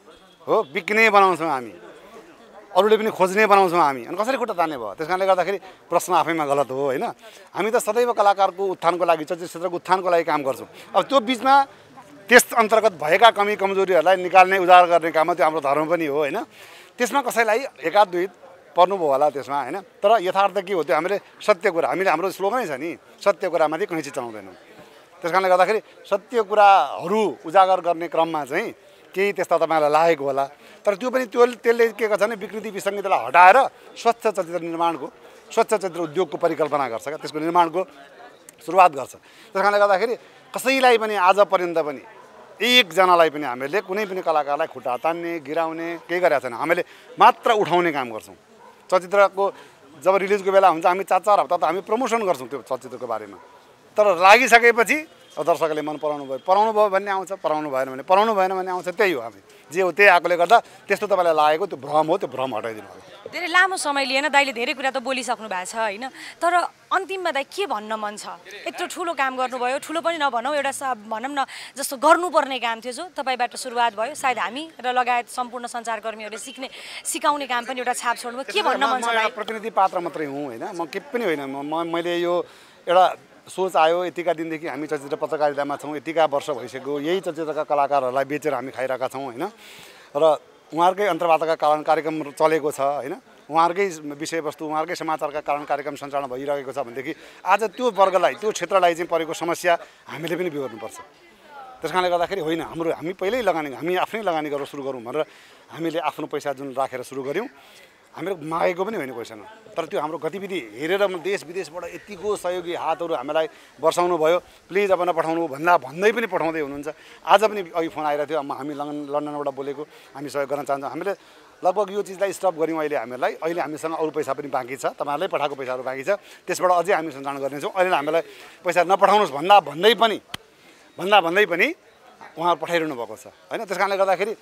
Speaker 2: हो बिक्ने बनाउँछौँ हामी अरूले पनि खोज्ने बनाउँछौँ हामी अनि कसरी खुट्टा तान्ने भयो त्यस कारणले गर्दाखेरि प्रश्न आफैमा गलत हो होइन हामी त सदैव कलाकारको उत्थानको लागि चलचित्र क्षेत्रको उत्थानको लागि काम गर्छौँ अब त्यो बिचमा त्यस अन्तर्गत भएका कमी कमजोरीहरूलाई निकाल्ने उजागर गर्ने काममा त्यो हाम्रो धर्म पनि हो होइन त्यसमा कसैलाई एकाध दुई पर्नुभयो होला त्यसमा होइन तर यथार्थ के हो त्यो हामीले सत्य कुरा हामीले हाम्रो स्लोगनै छ नि सत्य कुरामाथि कहीँ चाहिँ चलाउँदैनौँ त्यस कारणले गर्दाखेरि सत्य कुराहरू उजागर गर्ने क्रममा चाहिँ केही त्यस्ता तपाईँलाई लागेको होला तर त्यो पनि त्यसले के गर्छ भने विकृति विसङ्गतिलाई हटाएर स्वच्छ चलचित्र निर्माणको स्वच्छ चलचित्र उद्योगको परिकल्पना गर्छ क्या त्यसको निर्माणको सुरुवात गर्छ त्यस कारणले गर्दाखेरि कसैलाई पनि आज पर्यन्त पनि एकजनालाई पनि हामीले कुनै पनि कलाकारलाई खुट्टा तान्ने गिराउने केही गरेका छैन हामीले मात्र उठाउने काम गर्छौँ चलचित्रको जब रिलिजको बेला हुन्छ हामी 4-4 हप्ता त हामी प्रमोसन गर्छौँ त्यो चलचित्रको बारेमा तर लागिसकेपछि दर्शकले मन पराउनु भयो भन्ने आउँछ पराउनु भएन भन्ने आउँछ त्यही हो हामी जे हो त्यही आएकोले गर्दा त्यस्तो तपाईँलाई लागेको त्यो भ्रम हो त्यो भ्रम हटाइदिनु होला
Speaker 8: धेरै लामो समय लिएन दाइले धेरै कुरा त बोलिसक्नु भएको छ होइन तर अन्तिममा दाइ के भन्न मन छ यत्रो ठुलो काम गर्नुभयो ठुलो पनि नभनौँ एउटा भनौँ न जस्तो गर्नुपर्ने काम थियो जो तपाईँबाट सुरुवात भयो सायद हामी र लगायत सम्पूर्ण सञ्चारकर्मीहरूले सिकाउने काम पनि एउटा छाप छोड्नुभयो के भन्न मन छ
Speaker 2: प्रतिनिधि पात्र मात्रै हुँ होइन म के पनि होइन मैले यो एउटा सोच आयो यतिका दिनदेखि हामी चलचित्र पत्रकारितामा छौँ यतिका वर्ष भइसक्यो यही चलचित्रका कलाकारहरूलाई बेचेर हामी खाइरहेका छौँ होइन र उहाँहरूकै अन्तर्वार्ताका कार्यक्रम चलेको छ होइन उहाँहरूकै विषयवस्तु उहाँहरूकै समाचारका कारण कार्यक्रम सञ्चालन भइरहेको छ भनेदेखि आज त्यो वर्गलाई त्यो क्षेत्रलाई चाहिँ परेको समस्या हामीले पनि बिहोर्नुपर्छ त्यस कारणले गर्दाखेरि होइन हामी पहिल्यै हामी आफ्नै लगानी गरेर सुरु गरौँ भनेर हामीले आफ्नो पैसा जुन राखेर सुरु गऱ्यौँ हामीले मागेको पनि होइन कोहीसँग तर त्यो हाम्रो गतिविधि हेरेर देश विदेशबाट यतिको सहयोगी हातहरू हामीलाई वर्षाउनु भयो प्लिज अब नपठाउनु भन्दै पनि पठाउँदै हुनुहुन्छ आज पनि अघि फोन आइरहेको थियो हामी लन्डनबाट बोलेको हामी सहयोग गर्न चाहन्छौँ हामीले लगभग यो चिजलाई स्टप गऱ्यौँ अहिले हामीसँग अरू पैसा पनि बाँकी छ तपाईँहरूले पठाएको पैसाहरू बाँकी छ त्यसबाट अझै हामी सञ्चालन गर्नेछौँ अहिले हामीलाई पैसा नपठाउनुहोस् भन्दै पनि उहाँहरू पठाइरहनु भएको छ होइन त्यस कारणले गर्दाखेरि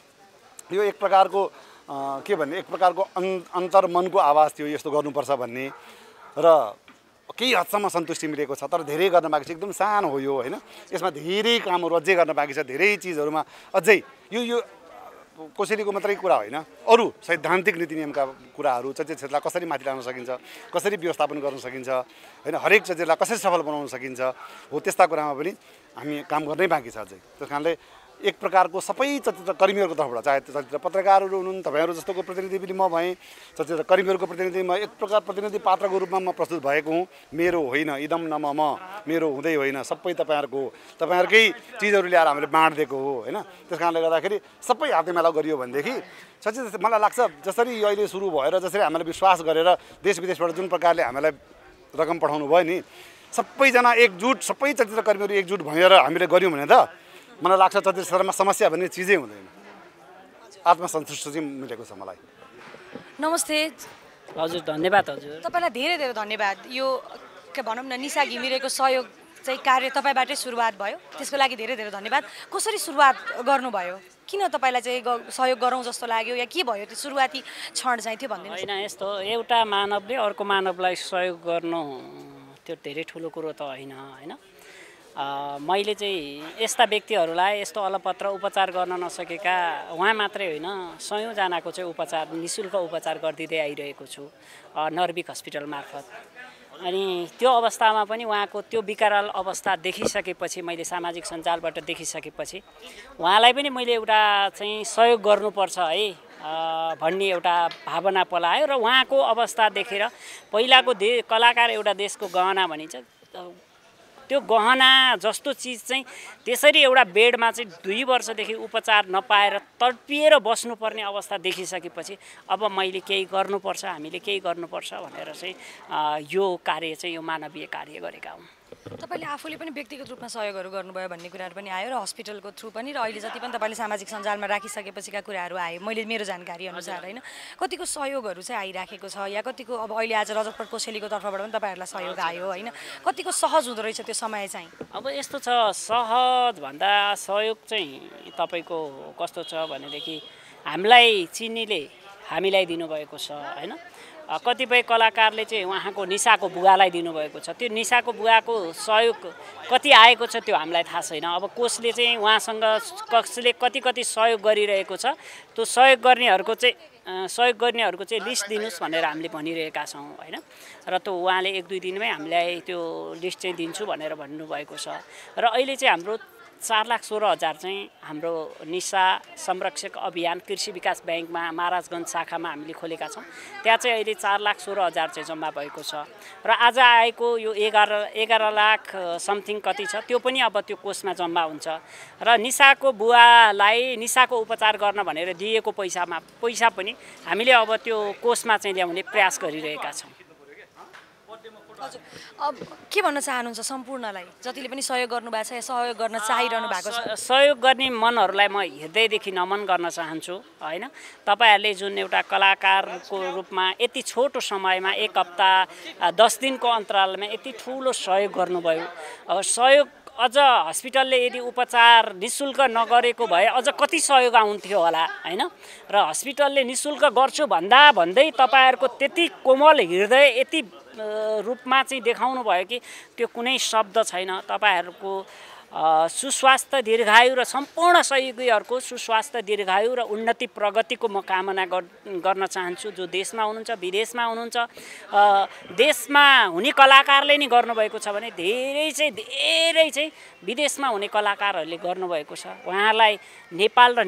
Speaker 2: यो एक प्रकारको के भन्ने एक प्रकारको अन्तर्मनको आवाज थियो यस्तो गर्नुपर्छ भन्ने र केही हदसम्म सन्तुष्टि मिलेको छ तर धेरै गर्न बाँकी छ एकदम सानो हो यो होइन यसमा धेरै कामहरू अझै गर्न बाँकी छ धेरै चिजहरूमा अझै यो कोसेलीको मात्रै कुरा होइन अरू सैद्धान्तिक नीति नियमका कुराहरू चलचित्र क्षेत्रलाई कसरी माथि ल्याउन सकिन्छ कसरी व्यवस्थापन गर्न सकिन्छ होइन हरेक चलचित्रलाई कसरी सफल बनाउन सकिन्छ हो त्यस्ता कुरामा पनि हामी काम गर्नै बाँकी छ अझै त्यस कारणले एक प्रकारको सबै चलचित्र कर्मीहरूको तर्फबाट चाहे चलचित्र पत्रकारहरू हुनुहुन् तपाईँहरू जस्तोको प्रतिनिधि पनि म भएँ चलचित्र कर्मीहरूको प्रतिनिधि म एक प्रकार प्रतिनिधि पात्रको रूपमा म प्रस्तुत भएको हुँ मेरो होइन इदम न म मेरो हुँदै होइन सबै तपाईँहरूकै चिजहरू ल्याएर हामीले बाँडिदिएको हो होइन त्यस कारणले गर्दाखेरि सबै हातेमेला गरियो भनेदेखि चलचित्र मलाई लाग्छ जसरी यो अहिले सुरु भएर जसरी हामीले विश्वास गरेर देश विदेशबाट जुन प्रकारले हामीलाई रकम पठाउनु भयो नि सबैजना एकजुट सबै चलचित्र कर्मीहरू एकजुट भएर हामीले गऱ्यौँ भने त मलाई लाग्छ चलचित्र क्षेत्रमा समस्या भन्ने चिजै हुँदैन आत्मसन्तुष्टि चाहिँ मिलेको छ मलाई
Speaker 8: नमस्ते
Speaker 1: हजुर धन्यवाद हजुर
Speaker 8: तपाईँलाई धेरै धेरै धन्यवाद यो के भनौँ न निशा घिमिरेको सहयोग चाहिँ कार्य तपाईँबाटै सुरुवात भयो त्यसको लागि धेरै धेरै धन्यवाद कसरी सुरुवात गर्नुभयो किन तपाईँलाई चाहिँ सहयोग गरौँ जस्तो लाग्यो या के भयो त्यो सुरुवाती क्षण चाहिँ थियो भन्दिनु
Speaker 1: होइन यस्तो एउटा मानवले अर्को मानवलाई सहयोग गर्नु त्यो धेरै ठुलो कुरो त होइन होइन मैले चाहिँ यस्ता व्यक्तिहरूलाई यस्तो अलपत्र उपचार गर्न नसकेका उहाँ मात्रै होइन सयौँजनाको चाहिँ उपचार निःशुल्क उपचार गरिदिँदै आइरहेको छु नर्भिक हस्पिटल मार्फत अनि त्यो अवस्थामा पनि उहाँको त्यो विकराल अवस्था देखिसकेपछि मैले सामाजिक सञ्जालबाट देखिसकेपछि उहाँलाई पनि मैले एउटा चाहिँ सहयोग गर्नुपर्छ है भन्ने एउटा भावना पलायो र उहाँको अवस्था देखेर पहिलाको कलाकार एउटा देशको गहना भनिन्छ त्यो गहना जस्तो चिज चाहिँ त्यसरी एउटा बेडमा चाहिँ 2 वर्षदेखि उपचार नपाएर तडपिएर बस्नुपर्ने अवस्था देखिसकेपछि अब मैले केही गर्नुपर्छ हामीले केही गर्नुपर्छ भनेर चाहिँ यो कार्य चाहिँ यो मानवीय कार्य गरेका हौँ
Speaker 8: तपाईँले आफूले पनि व्यक्तिगत रूपमा सहयोगहरू गर्नुभयो भन्ने कुराहरू पनि आयो र हस्पिटलको थ्रु पनि र अहिले जति पनि तपाईँले सामाजिक सञ्जालमा राखिसकेपछिका कुराहरू आयो मैले मेरो जानकारी अनुसार होइन कतिको सहयोगहरू चाहिँ आइराखेको छ या कतिको अब अहिले आज रजतपट कोसेलीको तर्फबाट पनि तपाईँहरूलाई सहयोग आयो होइन कतिको सहज हुँदो रहेछ त्यो समय चाहिँ
Speaker 1: अब यस्तो छ सहज भन्दा सहयोग चाहिँ तपाईँको कस्तो छ भनेदेखि हामीलाई चिन्नेले हामीलाई दिनुभएको छ होइन। कतिपय कलाकारले चाहिँ उहाँको निशाको बुवालाई दिनुभएको छ। त्यो निशाको बुवाको सहयोग कति आएको छ त्यो हामीलाई थाहा छैन। अब कोषले चाहिँ उहाँसँग कसले कति सहयोग गरिरहेको छ, त्यो सहयोग गर्नेहरूको चाहिँ लिस्ट दिनुहोस् भनेर हामीले भनिरहेका छौँ होइन। र त्यो उहाँले 1-2 दिनमै हामीलाई त्यो लिस्ट चाहिँ दिन्छु भनेर भन्नुभएको छ। र अहिले चाहिँ हाम्रो 4,16,000 चाहिँ हाम्रो निशा संरक्षक अभियान कृषि विकास ब्याङ्कमा महाराजगञ्ज शाखामा हामीले खोलेका छौँ। त्यहाँ चाहिँ अहिले 4,16,000 चाहिँ जम्मा भएको छ। र आज आएको यो 11 लाख समथिङ कति छ त्यो पनि अब त्यो कोषमा जम्मा हुन्छ। र निशाको बुवालाई निशाको उपचार गर्न भनेर दिएको पैसा पनि हामीले अब त्यो कोषमा चाहिँ ल्याउने प्रयास गरिरहेका छौँ।
Speaker 8: हजुर, अब के भन्न चाहनुहुन्छ सम्पूर्णलाई, जतिले पनि सहयोग गर्नुभएको छ या सहयोग गर्न चाहिरहनु भएको छ?
Speaker 1: सहयोग गर्ने मनहरूलाई म हृदयदेखि नमन गर्न चाहन्छु होइन। तपाईँहरूले जुन एउटा कलाकारको रूपमा यति छोटो समयमा 1 हप्ता 10 दिनको अन्तरालमा यति ठुलो सहयोग गर्नुभयो। सहयोग अझ हस्पिटलले यदि उपचार निःशुल्क नगरेको भए अझ कति सहयोग आउँथ्यो होला होइन। र हस्पिटलले निःशुल्क गर्छु भन्दै तपाईँहरूको त्यति कोमल हृदय यति रूपमा चाहिँ देखाउनु भयो कि त्यो कुनै शब्द छैन। तपाईँहरूको सुस्वास्थ्य दीर्घायु र सम्पूर्ण सहयोगीहरूको सुस्वास्थ्य दीर्घायु र उन्नति प्रगतिको म कामना गर्न चाहन्छु। जो देशमा हुनुहुन्छ विदेशमा हुनुहुन्छ, देशमा हुने कलाकारले नै गर्नुभएको छ भने धेरै चाहिँ विदेशमा हुने कलाकारहरूले गर्नुभएको छ। उहाँलाई नेपाल र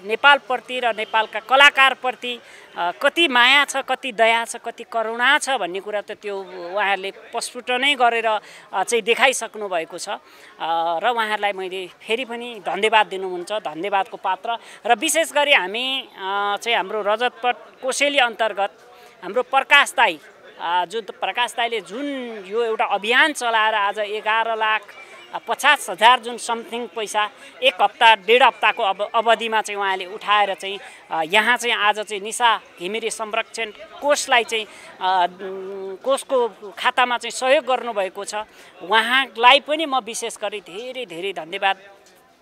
Speaker 1: नेपालप्रति र नेपालका कलाकारप्रति कति माया छ, कति दया छ, कति करुणा छ भन्ने कुरा त त्यो उहाँहरूले प्रस्फुट नै गरेर चाहिँ देखाइसक्नु भएको छ। र उहाँहरूलाई मैले फेरि पनि धन्यवाद दिनुहुन्छ, धन्यवादको पात्र। र विशेष गरी हामी चाहिँ हाम्रो रजतपट कोसेली अन्तर्गत हाम्रो प्रकाश दाई दाईले जुन यो एउटा अभियान चलाएर आज 11,50,000 जुन समथिङ पैसा 1 हप्ता 1.5 हप्ताको अवधिमा चाहिँ उहाँले उठाएर चाहिँ यहाँ चाहिँ आज चाहिँ निशा घिमिरे संरक्षण कोषलाई चाहिँ कोषको खातामा चाहिँ सहयोग गर्नुभएको छ। उहाँलाई पनि म विशेष गरी धेरै धन्यवाद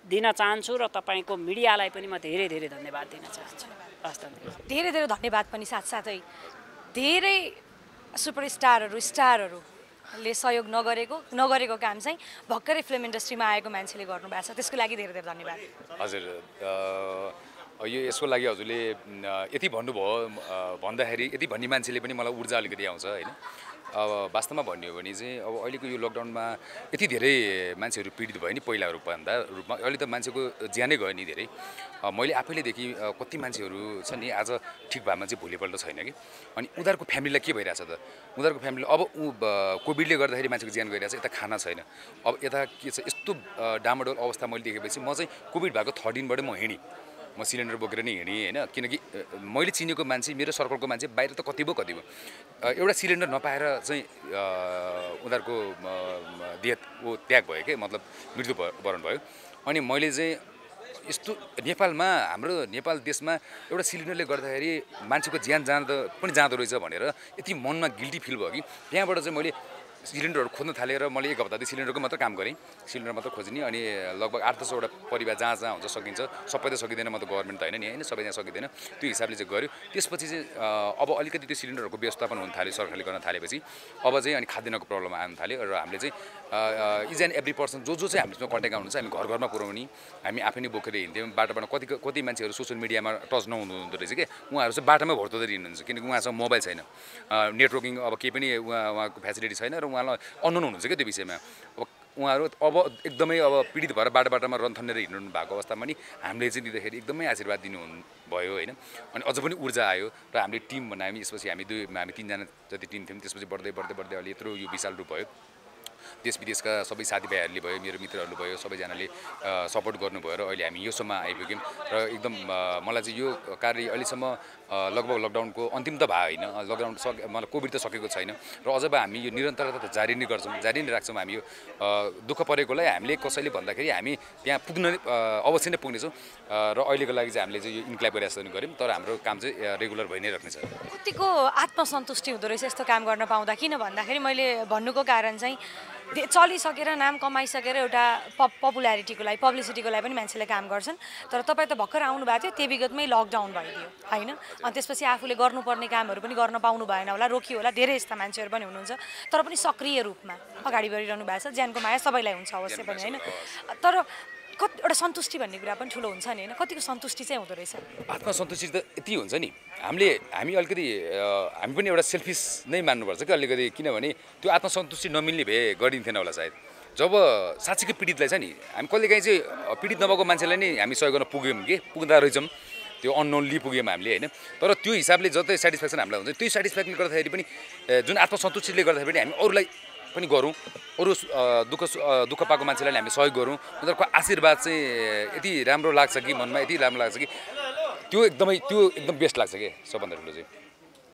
Speaker 1: दिन चाहन्छु र तपाईँको मिडियालाई पनि म धेरै धन्यवाद दिन चाहन्छु।
Speaker 8: धेरै धन्यवाद पनि साथसाथै धेरै स्टारहरूले सहयोग नगरेको काम चाहिँ भर्खरै फिल्म इन्डस्ट्रीमा आएको मान्छेले गर्नुभएको छ, त्यसको लागि धेरै धन्यवाद।
Speaker 9: हजुर, यो यसको लागि हजुरले यति भन्नुभयो भन्दाखेरि यति भन्ने मान्छेले पनि मलाई ऊर्जा अलिकति आउँछ होइन। अब वास्तवमा भन्ने हो भने चाहिँ अब अहिलेको यो लकडाउनमा यति धेरै मान्छेहरू पीडित भयो नि पहिला रूपमा, अहिले त मान्छेको ज्यानै गयो नि धेरै। मैले आफैले देखि कति मान्छेहरू छ नि आज ठिक भएमा चाहिँ भोलिपल्ट छैन कि। अनि उनीहरूको फ्यामिलीलाई के भइरहेछ त, उनीहरूको फ्यामिली अब कोभिडले गर्दाखेरि मान्छेको ज्यान गइरहेछ, यता खाना छैन। अब यता के छ यस्तो डामाडोल अवस्था मैले देखेपछि म चाहिँ कोभिड भएको 3 दिनबाट म हिँडेँ, म सिलिन्डर बोकेर नै हिँडेँ होइन। किनकि मैले चिनेको मान्छे मेरो सर्कलको मान्छे बाहिर त कति भयो एउटा सिलिन्डर नपाएर चाहिँ उनीहरूको त्याग भयो के, मतलब मृत्युवरण भयो। अनि मैले चाहिँ यस्तो नेपालमा हाम्रो नेपाल देशमा एउटा सिलिन्डरले गर्दाखेरि मान्छेको ज्यान पनि जाँदो रहेछ भनेर यति मनमा गिल्टी फिल भयो कि त्यहाँबाट चाहिँ मैले सिलिन्डरहरू खोज्न थालेँ। र मैले 1 हप्तादेखि सिलिन्डरको मात्र काम गरेँ, सिलिन्डर मात्र खोज्ने। अनि लगभग 8-10 वटा परिवार जहाँ हुन्छ सकिन्छ, सबै त सकिँदैन, म त गभर्मेन्ट त होइन नि होइन, सबै यहाँ सकिँदैन, त्यो हिसाबले चाहिँ गऱ्यो। त्यसपछि चाहिँ अब अलिकति त्यो सिलिन्डरहरूको व्यवस्थापन हुन थाल्यो सरकारले गर्न थालेपछि अब चाहिँ अनि खाद्यान्नको प्रब्लम आउन थाल्यो। र हामीले चाहिँ इज एन्ड एभ्री पर्सन जो चाहिँ हामीसँग कन्ट्याक्ट आउनुहुन्छ हामी घरमा पुऱ्याउने, हामी आफै नै बोकेर हिँड्थ्यौँ। बाटोबाट कति मान्छेहरू सोसियल मिडियामा टच नहुँदो रहेछ कि उहाँहरू चाहिँ बाटोमै भर्तोदै हिँड्नुहुन्छ, किनकि उहाँसँग मोबाइल छैन, नेटवर्किङ अब केही पनि उहाँको फेसिलिटी छैन र उहाँलाई अननोन हुनुहुन्छ क्या त्यो विषयमा। अब उहाँहरू अब एकदमै अब पीडित भएर बाटोमा रन्थनेर हिँड्नु भएको अवस्थामा नि हामीले चाहिँ दिँदाखेरि एकदमै आशीर्वाद दिनुभयो होइन। अनि अझ पनि ऊर्जा आयो र हामीले टिम बनायौँ। यसपछि हामी 3जना जति टिम थियौँ, त्यसपछि बढ्दै अहिले यत्रो यो विशाल रूप भयो। देश विदेशका सबै साथीभाइहरूले भयो, मेरो मित्रहरू भयो, सबैजनाले सपोर्ट गर्नुभयो र अहिले हामी योसम्म आइपुग्यौँ। र एकदम मलाई चाहिँ यो कार्य अहिलेसम्म लगभग लकडाउनको अन्तिम त भयो होइन, लकडाउन मतलब कोभिड त सकेको छैन र अझ हामी यो निरन्तरता त जारी नै राख्छौँ। हामी यो दुःख परेकोलाई हामीले कसैले भन्दाखेरि हामी त्यहाँ पुग्न अवश्य नै पुग्नेछौँ। र अहिलेको लागि चाहिँ हामीले चाहिँ यो इन्क्लाइब प्रयास गऱ्यौँ, तर हाम्रो काम चाहिँ रेगुलर भइ नै राख्नेछ।
Speaker 8: कतिको आत्मसन्तुष्टि हुँदो रहेछ यस्तो काम गर्न पाउँदा? किन भन्दाखेरि मैले भन्नुको कारण चाहिँ चलिसकेर नाम कमाइसकेर एउटा पपुल्यारिटीको लागि पब्लिसिटीको लागि पनि मान्छेले काम गर्छन् तर तपाईँ त भर्खर आउनु भएको थियो त्यो विगतमै लकडाउन भइदियो होइन अनि त्यसपछि आफूले गर्नुपर्ने कामहरू पनि गर्न पाउनु भएन होला रोकियो होला धेरै यस्ता मान्छेहरू पनि हुनुहुन्छ तर पनि सक्रिय रूपमा अगाडि बढिरहनु भएको छ ज्यानको माया सबैलाई हुन्छ अवश्य पनि होइन तर एउटा सन्तुष्टि भन्ने कुरा पनि ठुलो हुन्छ नि होइन कतिको सन्तुष्टि चाहिँ हुँदो रहेछ
Speaker 9: आत्मसन्तुष्टि त यति हुन्छ नि हामी अलिकति हामी पनि एउटा सेल्फिस नै मान्नुपर्छ कि अलिकति किनभने त्यो आत्मसन्तुष्टि नमिल्ने भए गरिन्थेन होला सायद जब साँच्चीकै पीडितलाई छ नि हामी कहिलेकाहीँ चाहिँ पीडित नभएको मान्छेलाई नै हामी सहयोग गर्न पुग्यौँ कि पुग्दा रहेछौँ त्यो अननोनली पुग्यौँ हामीले होइन तर त्यो हिसाबले जतै सेटिस्फ्याक्सन हामीलाई हुन्छ त्यो सेटिस्फ्याक्सन गर्दाखेरि पनि जुन आत्मसन्तुष्टिले गर्दाखेरि पनि हामी अरूलाई पनि गरौँ अरू दुःख पाएको मान्छेलाई हामी सहयोग गरौँ उनीहरूको आशीर्वाद चाहिँ यति राम्रो लाग्छ कि मनमा यति राम्रो लाग्छ कि त्यो एकदम बेस्ट लाग्छ कि सबभन्दा ठुलो चाहिँ